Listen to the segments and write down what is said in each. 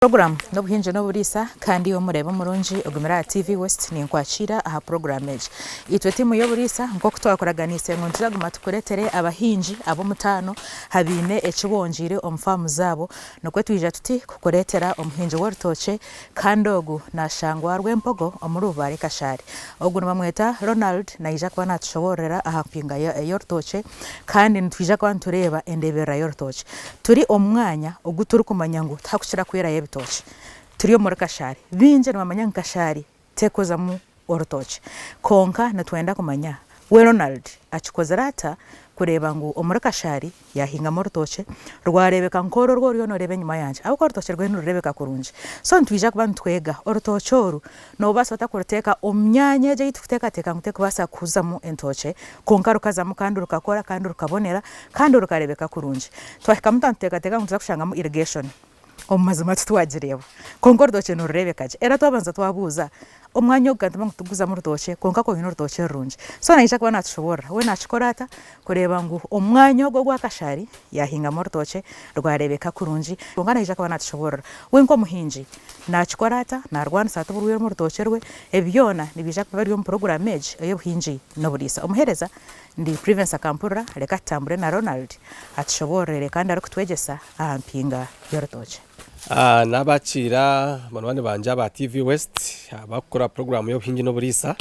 Program no buhinje no burisa kandi yo mureba murunji ogumira TV West ni nkwakira aha program age itwe timu yo burisa nko kutwakoraganise ngo ntiraguma tukuretere abahinji abo mutano habine ekibonjire omfamu zabo no kwetwija tuti kukuretera omuhinji w'orutoke kandogu nashangwa rw'empogo omurubare kashari ogu bamweta Ronald naija kwa natushoborera aha mpinga y'orutoke kandi nitwija kwa ntureba endebera y'orutoke turi omwanya oguturu kumanya ngo takushira kwera tochi turiyo muri kashari binje n'amanya nkashari tekoza mu orutoche konka natwenda kumanya we Ronald akikoza rata kureba ngo omuri kashari yahinga mu rutoche rwarebeka nkoro rwo ryo norebe nyuma yanje abo rutoche rwe nurebeka kurunje so ntwija kuba ntwega orutoche oru no basa takuruteka omnyanya je itufuteka teka nguteka basa kuza mu entoche konka rukaza mu kandi rukakora kandi rukabonera kandi rukarebeka kurunje twahika mutanteka teka ngutza kushanga mu irrigation omazima tutwagireba konko rutoche nurebekaje era twabanza twabuza omwanya ogantama ngutuguza mu rutoche konka ko hino rutoche runje so naisha kuba natushobora we nachikorata kureba ngo omwanya ogwo gwakashari yahinga mu rutoche rwarebeka kurunji konka naisha kuba natushobora we nko muhinji nachikorata narwana sato burwe mu rutoche rwe ebyona nibija kuba ari mu program age eyo buhinji no burisa omuhereza ndi Prevence Akampura reka tambure na Ronald atushoborere kandi ari kutwegesa ahampinga y'orutoche nabakira banwane banje ba TV West abakora program yo buhinji no burisa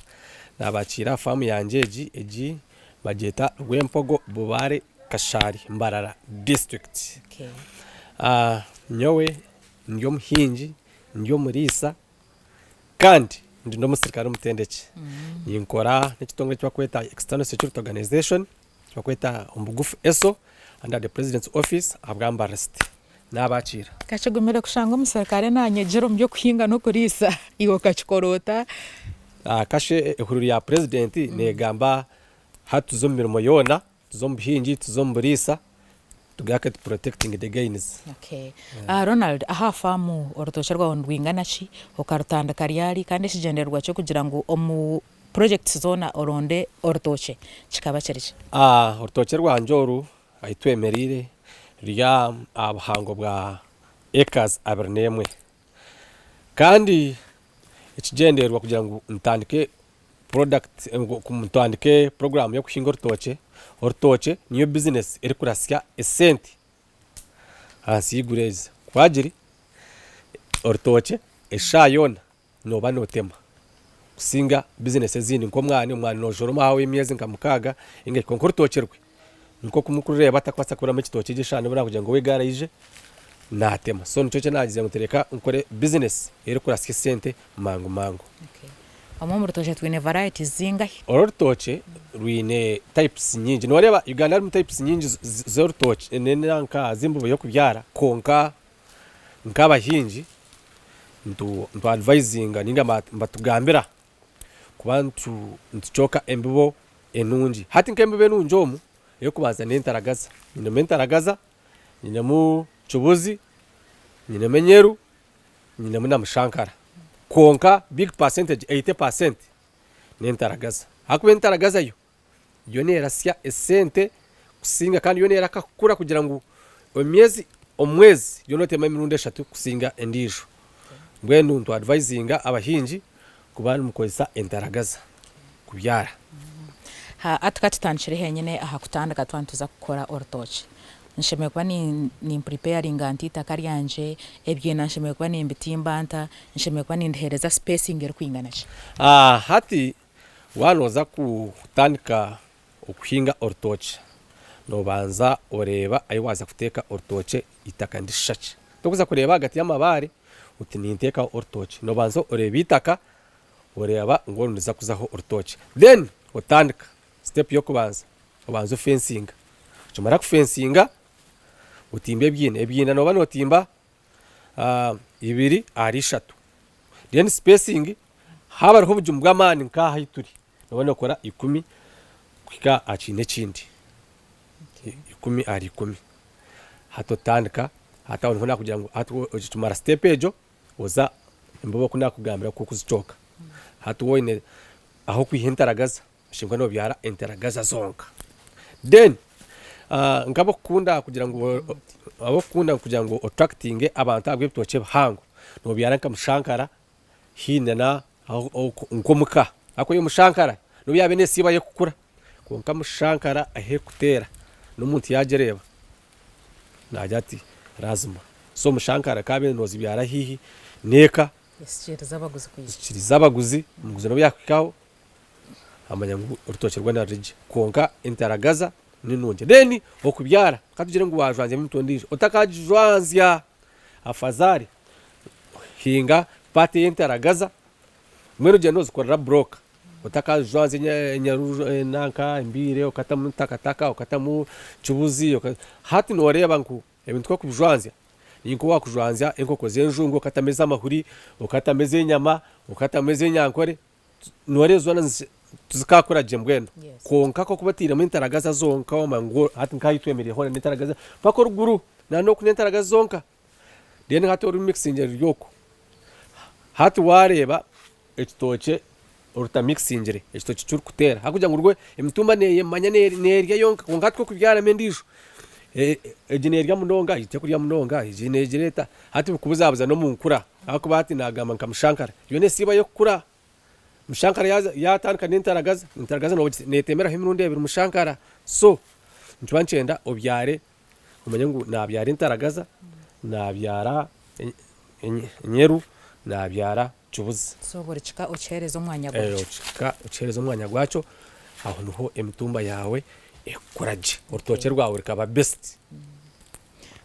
nabakira famu yanje eji bageta rw'empogo bubare kashari mbarara district. Nyowe ndyo muhinji ndyo murisa kandi ndi no musirikare mutendeke yinkora n'ekitongole cyakweta External Security Organization cyakweta ombugufu ESO under the President's Office abgamba rest nabakira kachugumira kushanga umusirikare nanyegero mbyo kuhinga no kurisa iwo kachikorota kashe ehururu ya president negamba hatuzo mirimo yona tuzo mbihinji tuzo mburisa tugake protecting the gains. Ronald aha famu orutoche rwa ndwingana chi okarutanda karyari kandi shigenderwa cyo kugira ngo omu project zona oronde orutoche chikaba kirije orutoche rwa njoru ayitwemerire rya abuhango bwa acres abernemwe kandi ikigenderwa kugira ngo ntandike product kumutandike program yo kushinga orutoche niyo business eri kurasya esenti hasi y'igureze kwagiri orutoche eshayona noba notema kusinga business ezindi nko mwana nojoro hawe imyezi nkamukaga inge konko orutoche rwe niko kumukureba atakwasa kuramo ekitoche gishane bura kugira ngo we garage natema so nico nagize ngutereka nkore business eri kurasya esente mangu. Mu rutoche twine varieties zingahe orutoche rwine types nyingi noreba Uganda ari types nyingi z'orutoche nenanka zimbo yo kubyara konka nkabahinji ntu advisinga ninga mbatugambira kubantu ntuchoka embibo enungi hati nkembibo enunjomu yo kubaza nentaragaza nyine mentaragaza nyine mu chubuzi nyine menyeru nyine muna mushankara konka big percentage 80% nentaragaza hakube ntaragaza yo nerasya esente kusinga kandi yo nerakakura kugira ngo omwezi yo notema imirundi 3 kusinga endijo mbwenu ntu advisinga abahinji kubana mukozesa entaragaza kubyara atukatitanshire henyene aha kutandika twantuza gukora orutoche nshemeye kuba ni preparing antita karyanje ebye nshemeye kuba ni mbitimbanta nshemeye kuba ni ndehereza spacing eri kwingana ki hati wanoza kutandika okuhinga orutoche nobanza oreba ayi waza kuteka orutoche itaka ndishaki tokuza kureba hagati y'amabare uti ninteka orutoche nobanza oreba itaka oreba ngo ndiza kuzaho orutoche then otandika step yo kubanza obanza fencing chumara ku fencinga utimbe ebyina noba notimba 2 ari 3 then spacing haba roho bujum bw'amani nka hayituri noba kora 10 kwika akine kindi 10 ari 10 hatotandika hata nkona kugira ngo tumara step ejo oza imbobo kunakugambira ko kuzicoka hatuwoine aho kwihintaragaza shingwa no byara enteragaza zonka then ngabo kunda kugira ngo attracting abantu agwe bitoche hango no byara nkamushankara hine na nkomuka ako yo mushankara no byabe nesiba yo kukura konka mushankara ahe kutera n'umuntu yagereba najya ati razima so mushankara kabe nozi byara hihi neka yeshyikiriza abaguzi muguzi no byakikaho amanya ngo urutoke rwa narije konka interagaza ninunje deni okubyara katugire ngo wajwanze mutondije utakajwanzya afazari hinga pati interagaza mwero jeno zikorera broker utakajwanze nanka imbire ukatamu takataka ukatamu chubuzi hati noreba ngo ebintu ko kubjwanzya ninko wakujwanzya enkoko zenjungu ukatameza amahuri ukatameza inyama ukatameza nyankore norezona tuzikakora jembweno konka ko kubatira mu interagaza zonka wamango hati nkayitwemereye hone interagaza pako ruguru nano ku interagaza zonka deni hato ru mixing ryoko hati wareba ekitoke uruta mixing ekitoke cyur kutera hakuja ngo rwe imitumba neye manya nerya yonka konka two kubyara mendisho ejinerya munonga ite kurya munonga ejinejereta hati kubuzabuza no munkura ako bati nagama nkamushankara yone siba yo kura mushankara yatanka n'intaragaza no netemera himrundi ebiri mushankara so ntwancenda obyare umanye ngo nabyara intaragaza nabyara nyeru nabyara chubuzi so buri chika uchereza umwanya gwacho uchereza umwanya gwacho aho nuho emitumba yawe ekuraje urutoke rwawe rukaba best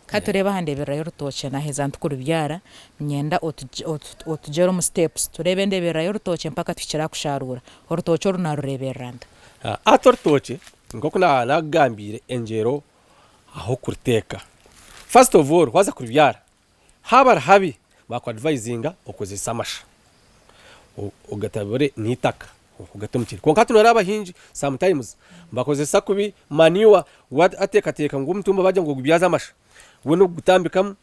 katureba handebera y'urutoke naheza ntukuru byara myenda otugero mu steps turebe ndebera y'urutoke mpaka twikira kusharura urutoke runarureberanda atortoke ngoko nagambire engero aho kurteka first of all waza kubyara habar habi bakwadvisinga okozesa amasha ugatabure nitaka ugatumukira konka tunaraba hinji sometimes bakozesa kubi maniwa what ateka ngo umutumba bajya ngo gubyaza amasha wono gutambikamo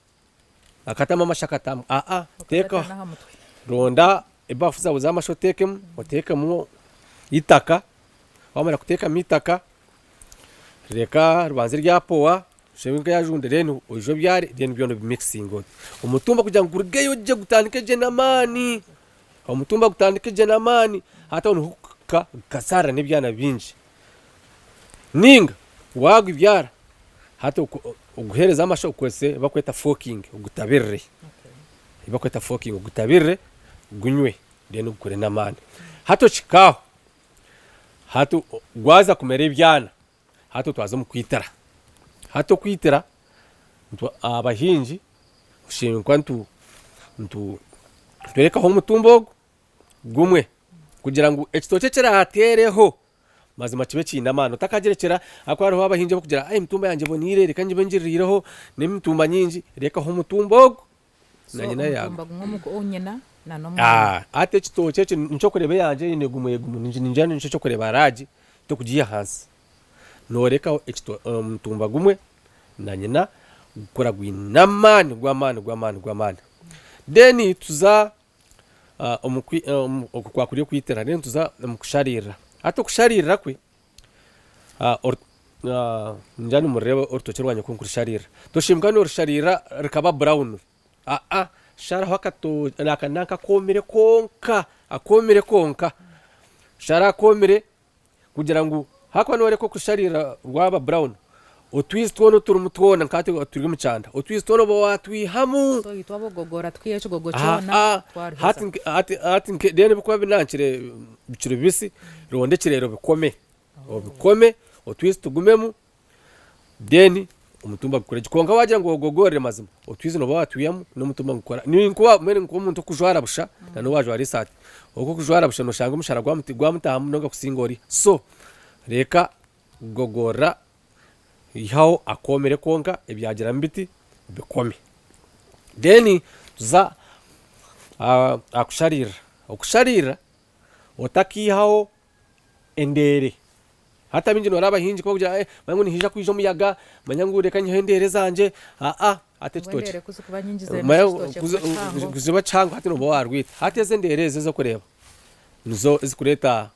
akatama amashakatamu teka ronda ebafu zawe zamasho tekemo utekamo itaka wamara kuteka mitaka reka rubanze ryapowa shebinga yajunde reno ojo byare reno byono mixing umutumba kugira ngo urgeyo je gutandike je namani umutumba gutandike je namani hata unuka kasara nibyana binji ninga wagwa ibyara hata uguhereza amasho kwese bakweta forking ugutabirre bakweta forking ugutabirre gunywe reno gukore namani hato chikaho hato gwaza kumera ibyana hato twaza mu kwitara hato kwitara abahinji ushinkwa ntu twereka ho mutumbo gumwe kugira ngo ekitoke kiratereho mazima kibe kinamano takagerekera akwaro abahinje bo kugira mutumba yanje bonire reka nje benjirireho n'imitumba nyinji reka ho mutumbo na nyina yago mutumba gumwe ko onyena na no ate ekitoke nco kurebe yanje ine gumuye ninjane nco kureba raji to kugiye hasi noreka mutumba gumwe na nyina gukora gwinamani gwamani deni tuza okukwakuryo kwitera deni tuza mukusharira ato kusharira kwe njani mureba urutoke rwanye ko kurusharira toshimbwa no rusharira rikaba brown shara hakato nakanaka akomere konka shara akomere kugira ngo hakwa nore ko kusharira rwaba brown otwist wono turumutwona nkate turi mu cyanda otwist wono bo watwihamu so yitwa bogogora twiye cyo gogocona hati dene bikwa binankire biciro bisi ronde kirero bikome obikome otwist tugumemu deni umutumba gukora gikonga wagira ngo gogore mazima otwist no bo watwiyamu no mutumba gukora ni nkuba mwene nko umuntu kujwara busha nano waje wari sati uko kujwara busha no shanga umushara gwamutamu no gakusingori so reka gogora ihaho akomere konka ibyagira mbiti bikome deni tuza akusharira otakihaho endere hata binji noraba hinji ko kugira mangu nihija kwijo muyaga manyangu reka nyihendere zanje ate kitoke kuziba cyangwa hati no barwita hateze ndereze zo kureba nizo izikureta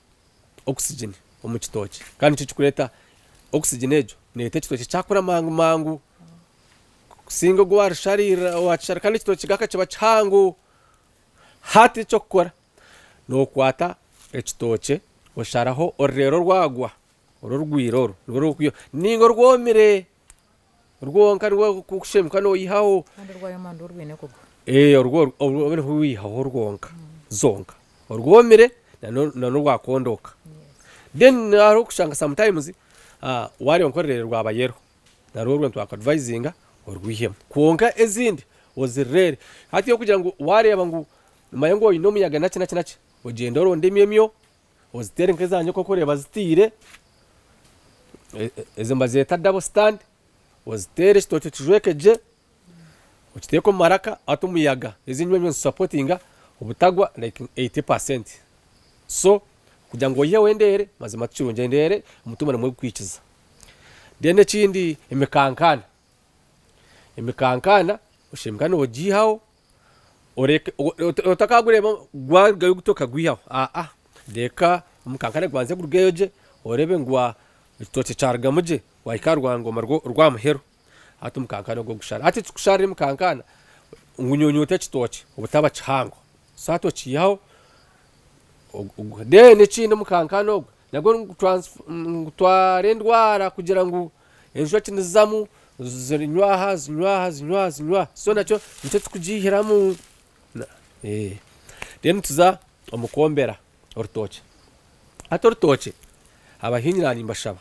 oxygen mu kitoke kandi cyo kureta oxygen ejo nete kitoke cyakora mangu singo gwarisharira watsharika n'ekitoki gaka kiba kihango hati icyo gukora ni ukwata ekitoki osharaho orurero rwagwa orurwiro ningo rwomire rwonka rwokushemka noyihaho kandi rwayo mando rwine kugwa orwo wihaho rwonka zonka orwomire nano rwakondoka then naro kushanga sometimes wari onkorere rwabayero naro rwo twakadvisinga orwihema kuonka ezindi ozirere hati yo kugira ngo wareba ngo mayengo ino muyaga naci ogenda oronde emyemyo ozitere nkezanyo koko reba zitire ezimba zeta double stand ozitere ekitoki kijwekeje okiteeko mu maraka ati omuyaga ezinywa supportinga obutagwa like 80%. So kugira ngo oyihe wendere mazima tukirungi endere omutuma namwe gukwikiza. Then ekindi emikankana oshemukana ogihaho oreke otakagureba gwagayo gutoka gwihaho deka omukankana gwanze gurgeyoje orebe ngwa ekitoki kyargamuje wayikarwa ngoma rwa muhero ati omukankana gwo gushara ati tukushara omukankana ngunyonyote ekitoki obutaba kihango so ati okihaho then ekindi omukankana ogwo nagwo ngutwara endwara kugira ngu enjoki nizamu zinywaha so nakyo nicyo tukugihiramu then tuza omukombera orutoki ati orutoki abahinyi nani mbashaba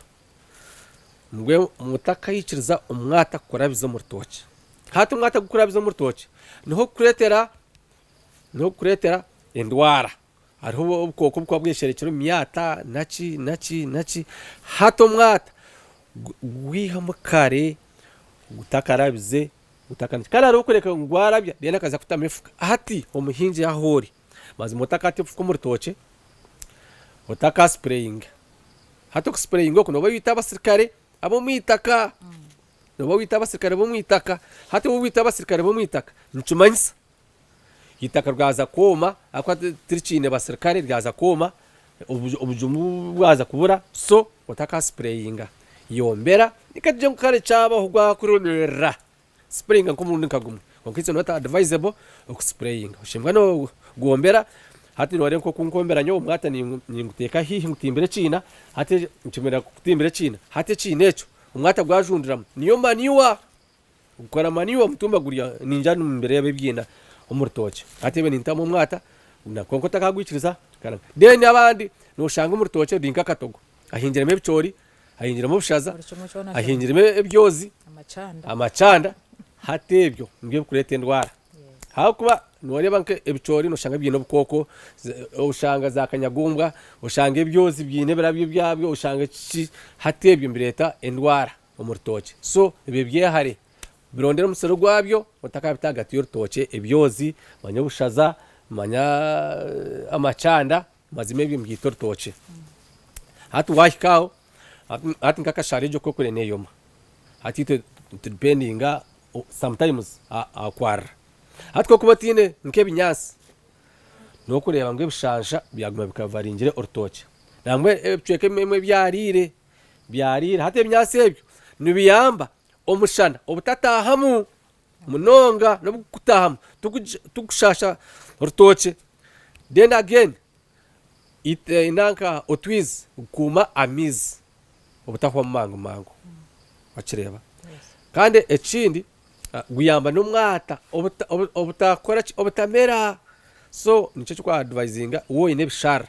mwe mutakayikiriza omwata kurabiza mu rutoki hati omwata gukurabiza mu rutoki niho kuretera endwara hariho obukoko bukwa bwesherekero myata nachi hati omwata gwihamu kare utakarabize utakana ari ukureka ngwarabya dena kaza kutamefuka hati omuhinji yahori mazi mutakati fuko mu rutoke utaka spraying hati ku spraying okuno bayita abasirikare abo mwitaka no bayita abasirikare bo mwitaka hati bo bayita abasirikare bo mwitaka ncumanyisa itaka rwaza koma akwa tiricine basirikare ryaza koma obujumu bwaza kubura so utaka spraying yombera ikaje nkare cyaba hugwa kuronera spraying nkomuntu nkagumwe onkitse not advisable okuspraying ushimwa no guombera hati nore nko kunkombera nyo mwata ninguteka hihi ngutimbire cina hati nchimera kutimbire cina hati cinecho umwata gwajundira niyo maniwa ukora maniwa mutumba guriya ninjana imbere yabebyina umurtoke hati be nintamo mwata unakonko takagwikiriza kana deni abandi no shanga umurtoke rinka katogo ahinjira mebicori ahinjira mu bushaza ahinjira ebyozi amacanda hatebyo ngiye kureta endwara hakuba noreba nke ebicori no shanga byino bukoko ushanga za kanyagumbwa ushanga ebyozi byine birabyo byabyo ushanga hatebyo mbireta endwara umurtoke so ebebye hari birondera umusoro gwabyo utakabitagati y'urutoke ebyozi manya bushaza manya amacanda mazime byimbyito rutoke hatu wahikaho hati nkakashari jo kokure neyoma hati dependinga sometimes akwara hati ko kubatine nkebinyasi no kureba ngo bishanja byaguma bikavaringire orutoke namwe ebicweke memwe byarire hati ebinyasi ebyo nibiyamba omushana obutatahamu munonga no kutahamu tukushasha orutoke then again inanka otwiz kuma amizi obutakwa mango wakireba kandi ekindi guyamba n'omwata obutakora obutamera so nicyo kwa advisinga wo ine bishara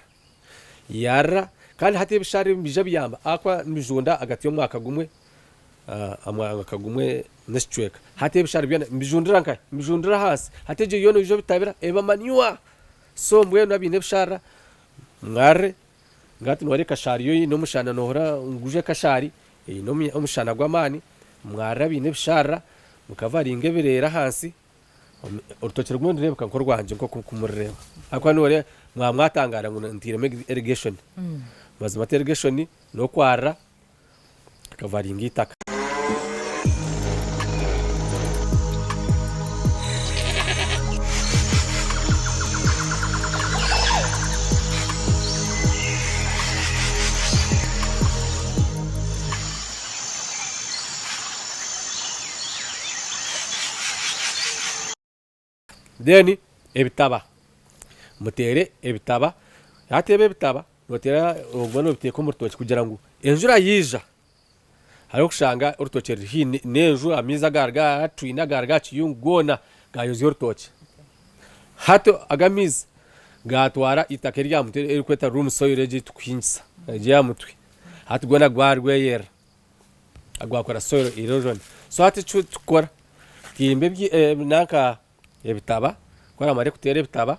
yara kandi hati bishara bija biyamba akwa nibijunda agati y'omwaka gumwe amwaka gumwe nesicweka hati bishara byana mbijundira hasi hati je yono bijo bitabira eba maniwa so mbwe nabine bishara ngare ngati nwari kashari yo no mushana nohora nguje kashari no umushana gwamani mwarabine bishara mukavaringe birera hasi urutoke rumwe ndirebuka nko rwanje nko kumureba akwa nore mwatangara ngo ntireme irrigation mazima irrigation no kwara kavaringe itaka then ebitaba mutere ebitaba yatebe ebitaba notera ubona biteko mu rutoki kugira ngo enjura yija hariho kushanga urutoki rihini n'enju amiza garga twina garga kiyungona gayozi urutoki hato agamiza gatwara itaka rya mutere eri kweta room soil regi tukwinsa ya mutwe hati gona gwarweyera agwakora soil erosion so hati tukora kimbe nanka ebitaba kora mare kutere ebitaba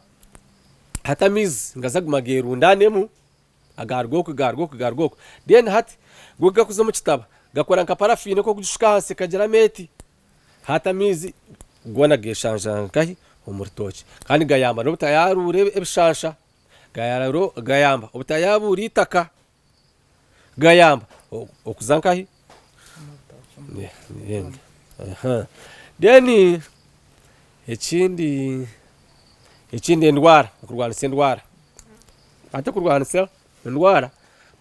hata miz ngazagumagera undanemu agargoko then hati guga kuzo mu kitaba gakora nka parafine ko gushika hasi kagira meti hata mizi gona geshanja nkahi umurtoki kandi gayamba no butayarure ebishansha gayamba ubutayabura itaka gayamba okuzankahi then ikindi ndwara kurwanisa indwara ate kurwanisa indwara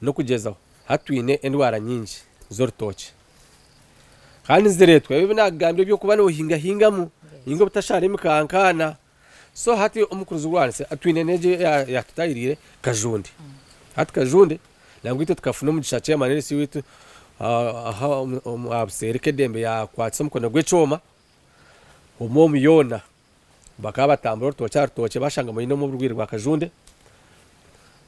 no kugezaho hatwine indwara nyingi z'urutoki kandi ziretwe bibi nagambye byo kuba no hingamo ingo butashare mikankana so hati umukuruzi urwanise atwine neje yatutayirire kajundi hati kajundi nangwito tukafuna mu gishace manene si witu aha abserike dembe ya kwatsa mukono gwecoma umomu yona bakaba tambura urutoki bashanga mu ino mu rwiri rwa kajunde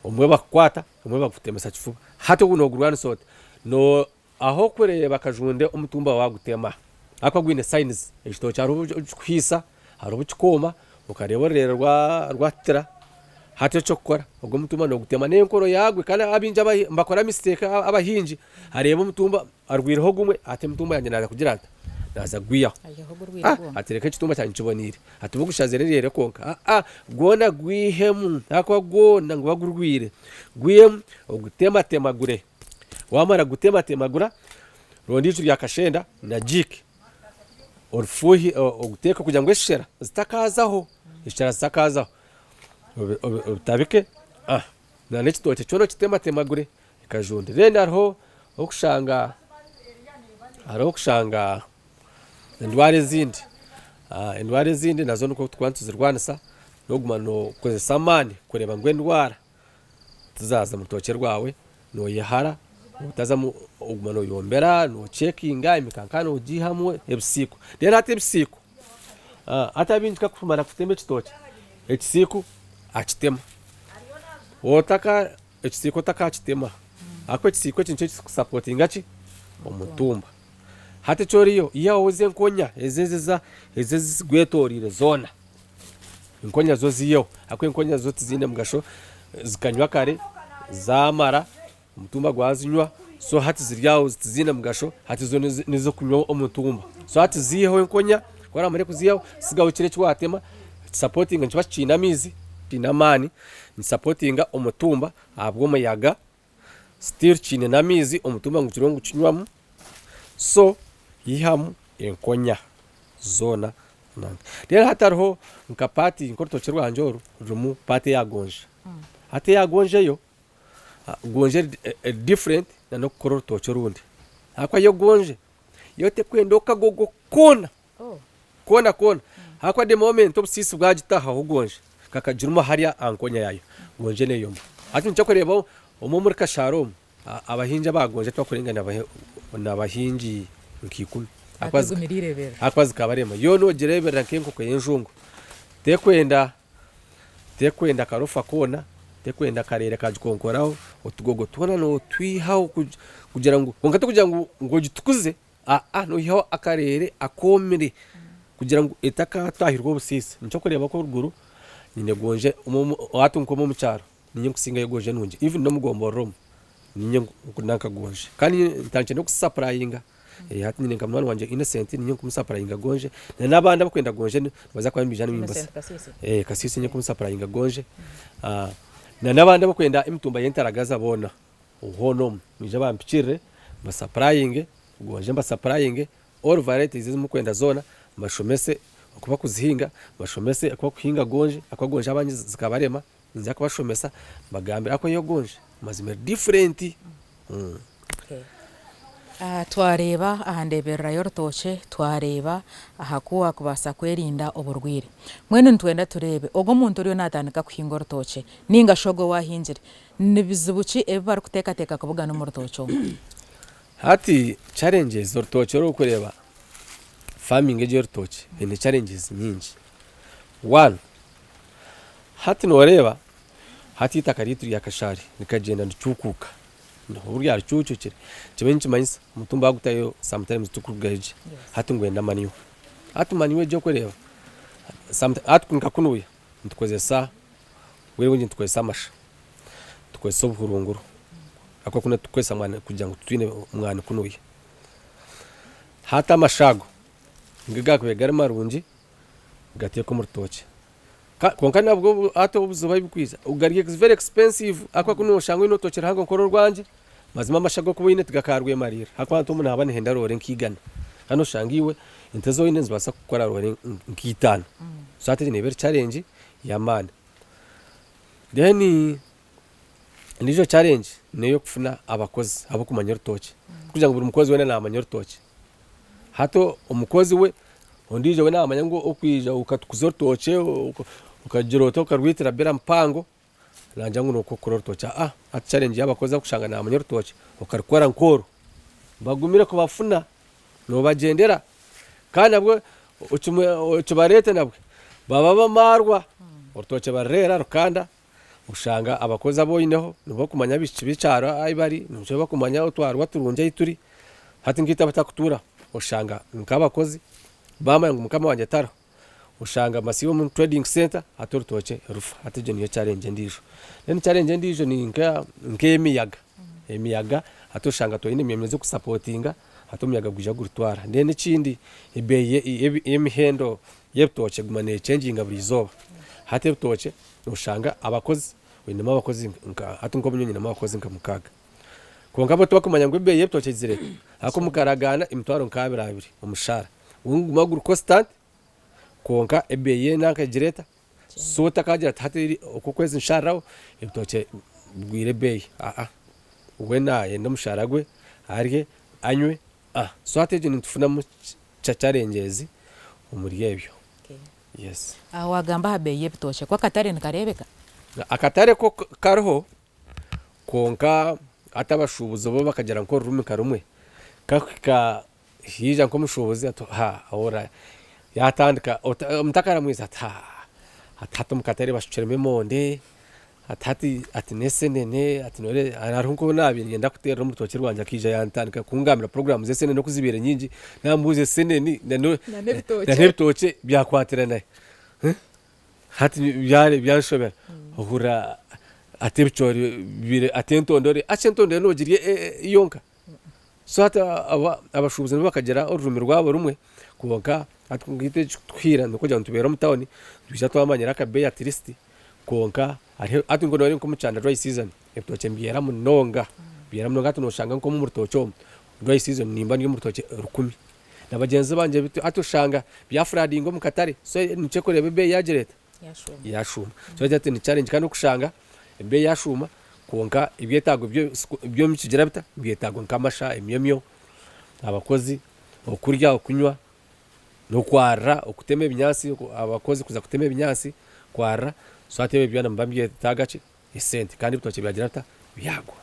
umwe bakwata umwe bagutemesa kifuba hati uno gurwanisote no aho kureba kajunde umutumba wagutema akagwine signs ekitoki ari kwisa ari ubukoma ukareborera rwatira hati cyo gukora ubwo mutumba no gutema nenkoro yagwe kandi abinja mbakora mistake abahinji areba umutumba arwiriho gumwe ate mutumba yanjye naza kugira ati naza gwiya atereka kitumba cyane kibonire atubugushaze rero konka gona gwihemu akwa gona ngo bagurwire gwiyemu ugutema temagure wamara gutema temagura rondicu rya kashenda na jike orfuhi uguteka kugira ngo eshera zitakazaho eshera zitakazaho utabike na nekitoke cyono kitema temagure ikajunde renda arho okushanga indwara zindi nazo nuko twantuzirwanisa no gumano kozesa amani kureba ngo indwara tuzaza mu rutoke rwawe no yahara utaza mu gumano yombera no checkinga imikankano ugihamwe ebisiku rero ate ebisiku atabinjika kumara kutemba ekitoke ekisiku akitema otaka ekisiku takakitema ako ekisiku kintu supportinga ki omutumba hati choriyo iya oze nkonya ezeze gwetorire zona inkonya zo ziyo ako inkonya zo tizine mugasho zikanywa kare zamara umutumba gwazinywa so hati ziryawo zitizine mugasho hati zo nizo kunywa umutumba so hati ziyeho inkonya kwara mare kuziyaho sigaho kire cyatema supporting nchwa cinamizi pinamani ni supportinga umutumba abwo muyaga still cine namizi umutumba ngukirongo kinywamo so yihamu enkonya zona rero hatariho nkapati inkortoke rwanjoro rumu pati yagonje hati yagonje yo gonje different na no kortoke rundi akwa yo gonje yote kwendoka gogo kona hakwa de moment obusisi bwagitaha ugonje kakajiruma hariya ankonya yayo gonje neyo ati ncyo kureba umumuri kasharom abahinja bagonje twakurengana n'abahinji nkikumi akwazi kabarema yo no gerebera kenko kwenjungu tekwenda karufa kona tekwenda karere kajikonkораho utugogo tubona no twihaho kugira ngo ngata kugira ngo gitukuze no yihaho akarere akomere kugira ngo etaka twahirwa busisi nicyo kureba ko ruguru nyine gonje watunko mu cyaro ninye kusinga yogoje nunje even no mugomboro ninye kunaka gonje kandi ntanche no kusupplyinga hati nyine nkamwana wanje innocent ninye kumusupplyinga gonje n'abandi bakwenda gonje baza kwa mbijana mimbasa kasisi ninye kumusupplyinga gonje n'abandi bakwenda imitumba yentaragaza bona uhono mije bampicire basupplyinge gonje basupplyinge all varieties zimukwenda zona bashomese kuba kuzihinga bashomese kuba kuhinga gonje akwagonje abanye zikabarema nza kubashomesa bagambe ako yo gonje mazime different okay twareba ahandebera y'urutoke twareba ahakuwa kubasa kwerinda uburwire mwene ntwenda turebe ogo muntu uriyo natandika kuhinga urutoke ninga shogo wahinjire nibizibuki ebari kutekateka kuvuga no mu rutoke hati challenges urutoke ro kureba farming y'urutoke ni challenges nyinshi. One, hati noreba hati itakaritu yakashari nikagenda nducukuka burya rucucukire kibenshi manyisa mutumba gutayo sometimes tukugaje hati ngwenda maniyo hati maniyo je kureba sometimes hati kunkakunuye ntukozesa wewe ngi ntukozesa amasha tukozesa ubuhurunguru ako kuna tukozesa mwana kugira ngo twine umwana kunuye hata amashago ngiga kwegara marungi gatiye ko murutoke konka nabwo ato ubuzuba bikwiza ugariye very expensive akwa kuno shangwe no tokera hango nkoro rwanje mazima amashago kubine tugakarwe marira hakwantu umuntu abane henda rore nkigana hano shangiwe intezo ine zibasa gukora rore nkitana so ate ni very challenge ya man then nijo challenge neyo kufuna abakozi abo kumanya rutoke kugira ngo buri mukozi wene namanya rutoke hato umukozi we ondije we namanya ngo okwija ukatukuzorutoke ukajiroto karwitira bera mpango nanja ngo nuko kurorutoca ati challenge yabakoza kushanga na amanyorutoce ukarikora nkoro bagumire ko bafuna no bagendera kandi nabwo ucubarete nabwo baba bamarwa urutoce barera rukanda ushanga abakoza boyineho nubo kumanya bicara ai bari nujo bakumanya utwarwa turunje ituri hati ngita batakutura ushanga nkabakozi bama ngo mukama wanje tara ushanga masibo mu trading center atorutoke rufa ateje niyo challenge ndijo then challenge ndijo ni nk'emiyaga emiyaga atoshanga to ine myemeze ku supportinga atomiyaga guja gurutwara then ikindi ibeye emihendo yebtoke gumane changing buri zoba hate btoke ushanga abakozi winema abakozi nka atungo bunyonyi na abakozi nka mukaga konka bo twakumanya ngo ibeye yebtoke zire ako mukaragana imtwaro nkabirabiri umushara ungumaguru constant konka ebeye nanka jireta so takagira hati uko kwezi nsharaho ibtoke bwire bey wena yenda musharagwe arye anywe so ateje ntufuna mu challenges umuriyebyo yes wagamba habeye ibtoke kwa katare nkarebeka akatare ko kariho konka atabashubuzo bo bakagera nko rumi karumwe kaka hija nko mushubuzi ahora yatandika umtakara mwiza atatu mukatare bashucereme monde atati atinesenene atinore ararunko nabi ngenda kutera mu rutoke rwanje akija yantandika kungamira program ze senene no kuzibere nyinji nambuze senene na nebitoke byakwaterana hati byare byashobera uhura atebicori bire atentondore acentondore no giriye iyonka so hata abashubuzi bakagera ururumi rwabo rumwe kubonka atungite twira no kujya ntubera mu town tubisha twamanyira akabe ya turisti konka atungo nore nko mucanda dry season ebitoke mbiera munonga tunoshanga nko mu rutoke dry season nimba ni mu rutoke rukumi nabagenzi banje bito atoshanga bya flooding mu katare so nice ko rebe yagereta yashuma so ati ni challenge kandi kushanga ebe yashuma konka ibyetago byo mikigira bita byetago nkamasha emyemyo abakozi okurya okunywa no kwara okuteme ebinyasi abakozi kuza kuteme ebinyasi kwara so atebe byana mbambye tagachi isente kandi bitoke byagirata byagwa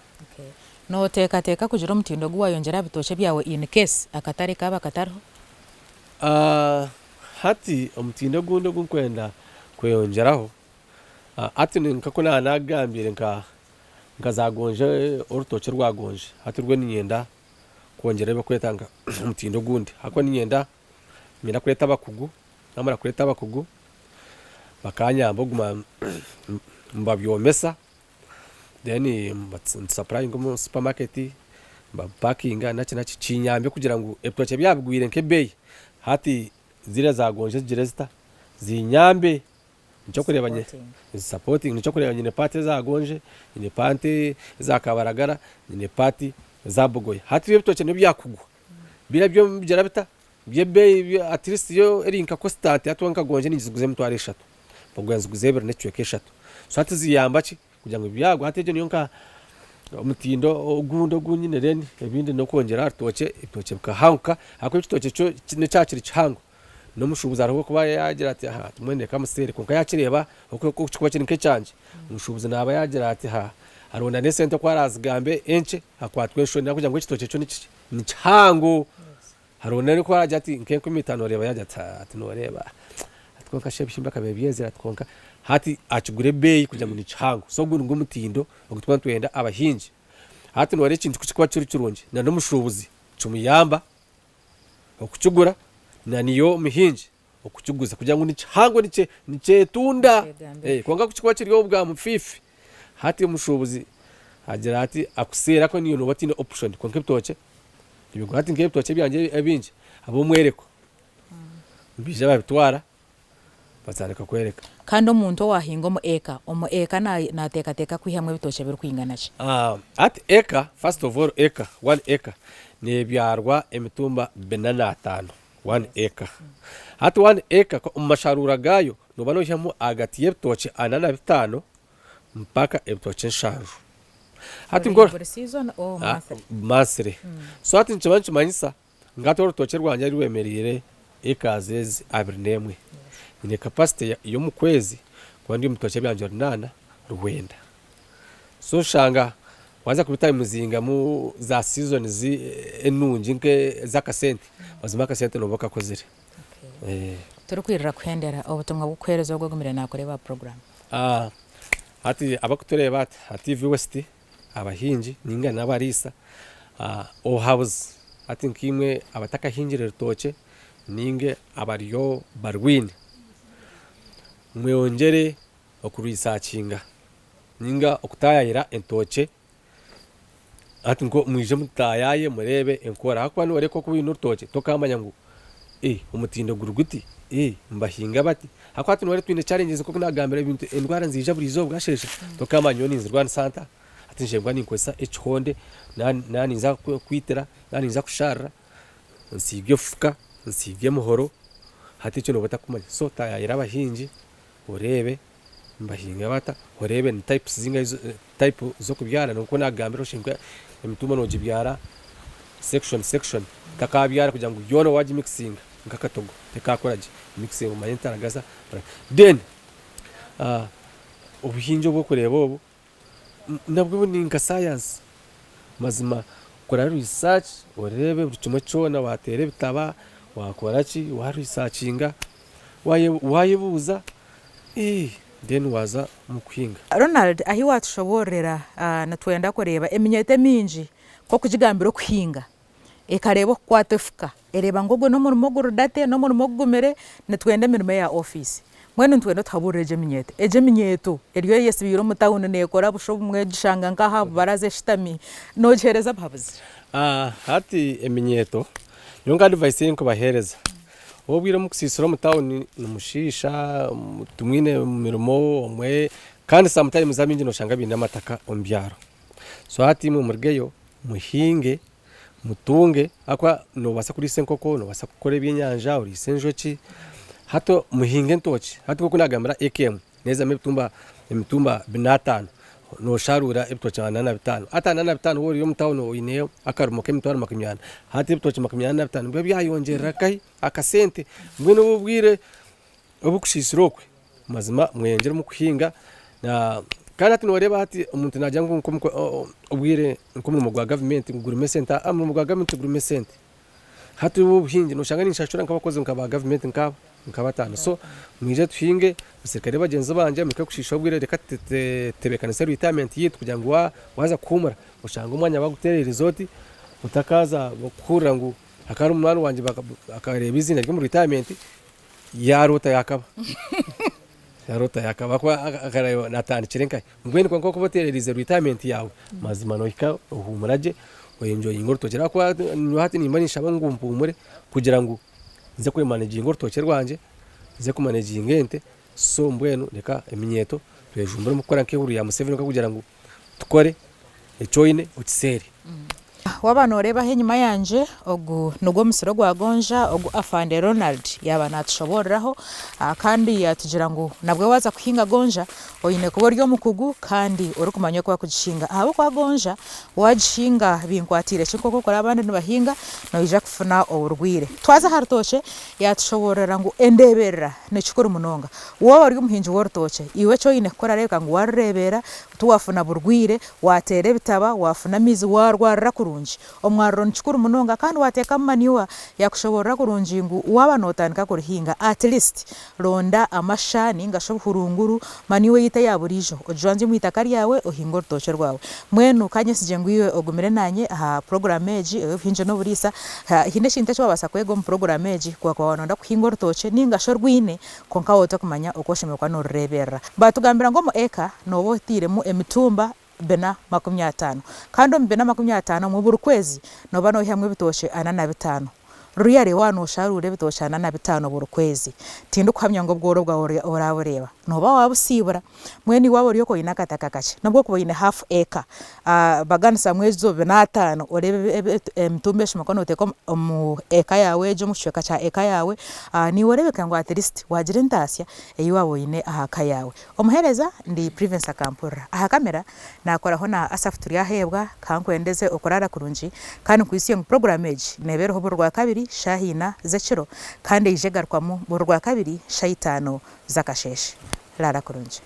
no teka kugira umutindo gwayongera bitoke byawe in case akatare kaba katariho hati umutindo gundo gunkwenda kweyongeraho ati nkakona nagambire nkazagonje urutoke rwagonje hati rwe ninyenda kongera bakwetanga umutindo gundi hako ninyenda mina kweta bakugu namara kweta bakugu bakanyambo guma mbabyomesa then supply ngo supermarket packinga nachi chinyambe kugira ngo eptoke byabwire nkebey hati zira zagonje zirezita zinyambe nicyo kurebanye supporting nicyo kurebanye ne party zagonje ne party zakabaragara ne party zabugoye hati eptoke no byakugwa bira byo byarabita byebe at least yo erinka constant atwanka gonje niziguze mutware 3 bagwanze guzebera netwe ke 3 so hati ziyamba ki kugira ngo byago hateje niyo nka umutindo ogundo gunyine reni ebindi no kongera rutoke ibitoke bikahanguka akwe ibitoke cyo ne cyakiri cyango no mushubuza ariko kuba yagira ati ha tumwende kamusere kuko yakireba uko kuba kiri nke cyanje umushubuza naba yagira ati ha arona ne sente kwa razgambe enche akwatwe sho nakugira ngo ikitoke cyo ni cyango arona ariko aragira ati nke 15 reba yagira ati no reba atwonka shebishimba kabebyezera atwonka hati achigure beyi kugira ngo ni cyango so gungu umutindo ogutwa twenda abahinji hati no kintu kuchikwa cyuri cyurunje na no mushubuzi cumuyamba okucugura na niyo mihinji okucuguza kugira ngo ni cyango ni cetunda kwanga kuchikwa kiriyo bwa mufifi hati umushubuzi agira ati akusera ko niyo no batine option konke bitoke ibigwa hati nge bitoke byanje abinje abo mwereko mbije babitwara bazareka kwereka kandi omuntu wahinga omu eka nateka kwihamwe bitoke biri kwingana ki at eka first of all eka 1 eka ne byarwa emitumba 45 1 eka at 1 eka umasharura gayo no bano hyamu agati y'ebitoke 45 mpaka ebitoke 5 hati ngora season o masire so hati nchibanchi manyisa ngato urutoke rwanje ari wemerire eka zezi abrinemwe ine capacity yo mu kwezi kwa ndi mutoke byanje 8 ruwenda so shanga waza kubita muzinga mu za season enunji nke zakasente bazima kasente no boka kozire turukwirira kwendera obutumwa bukwereza bwo gumire nakoreba program hati abakutureba ati TV West abahinji ninga nabarisa o house ati nkimwe abataka hinjire rutoke ninge abariyo barwini mwongere okuruisacinga ninga okutayayira entoke ati ngo mwije mutayaye murebe enkora akwa no reko kubino rutoke tokamanya ngo umutindo guruguti mbahinga bati akwati no twine challenges ko kunagambira ibintu endwara nzija burizo bwasheshe tokamanya ni nzirwana santa ati njengwa ninkwesa echonde nani nza kwitera nani nza kushara nsibye fuka nsibye muhoro hati cyo no batakumanya so tayayira abahinji urebe mbahinga bata urebe ni types zinga type zo kubyara nuko nagambira ushinzwe emituma no gibyara section takabyara kugira ngo yono waji mixing ngakatogo tekakoraje mixing mu mayintaragaza then ubuhinjo bwo kureba obo nabwo ni nka science mazima kora research urebe buri cyona watere bitaba wakora ki wa researchinga wayebuza then waza mukwinga Ronald ahi watushoborera natwenda kureba eminyete minji ko kujigambira kuhinga ekarebo kwatefuka ereba ngogo no murimo gurudate no murimo gumere natwenda mirimo ya office mwene ntwenda tabureje minyete eje minyeto eriyo yesibiro mutawune nekora busho bumwe gishanga ngaha baraze shitami no gereza babuze hati eminyeto yonga advice nko bahereza obwira mukusisiro mutawuni numushisha tumwine mirimo omwe kandi samutaye muzaminje no shanga binda mataka ombyaro so hati mu murgeyo muhinge mutunge akwa no basa kuri senkoko no basa gukora byenyanja uri senjoki hato muhinge ntoki hato kunagambira AKM neza emitumba 5 no sharura ibitoki 85 ata 85 wori yo mutawuno ineyo akarumo kemitwara makumyana hati ibitoki 85 bwe byayongera kai akasente mbwe no bubwire obukushisirokwe mazima mwengere mu kuhinga na kana tunoreba hati umuntu najya ngo ubwire nkomwe mu gwa government ngurume center mu gwa government ngurume center hati ubuhinge no shanga nishashura nkabakoze nkaba government nkabatana so mwije tuhinge usekare bagenzi banje mika kushisha ubwire reka tebekana se retirement yitu kugira ngo waza kumura ushanga umwanya baguterera resort utakaza bakura ngo akari umwana wanje bakareba izina ryo mu retirement yarota yakaba kwa akarayo natani chirenkai ngweni kwa kubotererize retirement yawe mazima noika uhumuraje oyenjoye ingoro tokera kwa hati ni manisha bangumpumure kugira ngo nze kwe manage ingoro toke rwanje nze ku manage ingente so mbwenu reka eminyeto twejumbura mukora nkehuru ya Museveni kugira ngo tukore ecoine utiseri wabana oreba henyuma yanje ogu nugwo musiro gwa gonja ogu afande Ronald yaba natushoboreraho kandi yatugira ngo nabwo waza kuhinga gonja oyine kubo ryo mukugu kandi urukumanya kwa kugishinga abo kwa gonja wagishinga binkwatire cyo koko kora abandi nibahinga no ija kufuna oburwire twaza harutoche yatushoborera ngo endeberera necikora munonga wowe ari umuhinji worutoche iwe cyo yine kora reka ngo warebera tuwafuna burwire watere bitaba wafuna mizi warwarra kurunji omwarro ncikuru munonga kandi wateka maniwa yakushoborera kurunji ngo waba notanika kurihinga at least ronda amashani ngashobuhurunguru maniwe yita yaburijo ojwanze mwitaka yawe ohingo rutoche rwawe mwenu kanye sije ngwiwe ogumire nanye ha programage hinje no burisa hinde shinte cyo babasa kwego mu programage kwa wanonda kuhingo rutoche ningasho rwine konka wote kumanya okoshimekwa no rebera batugambira ngo mu eka no botire mu emitumba bena 50 kandi mu bena 50 mu burukwezi no bano hamwe bitoshe 45 ruyare wano sharure bitoshe 45 burukwezi tindu kuhamya ngo bworo bwa orabureba no ba wabusibura mweni wabo ryoko inakataka kache nabwo kubayine half acre baganisa mwezo bena 5 orebe mtumbe shimakono uteko mu eka yawe jo mushweka cha eka yawe ni worebeka ngo at least wagire ntasya eyiwabo yine ahaka yawe omuhereza ndi Prevence Kampura aha kamera nakoraho na asafuturi yahebwa kankwendeze okorara kurunji kandi kwisiye mu programage nebereho burwa kabiri shahina zechiro kandi ijegarkwamo burwa kabiri shayitano zakasheshe lara kurunji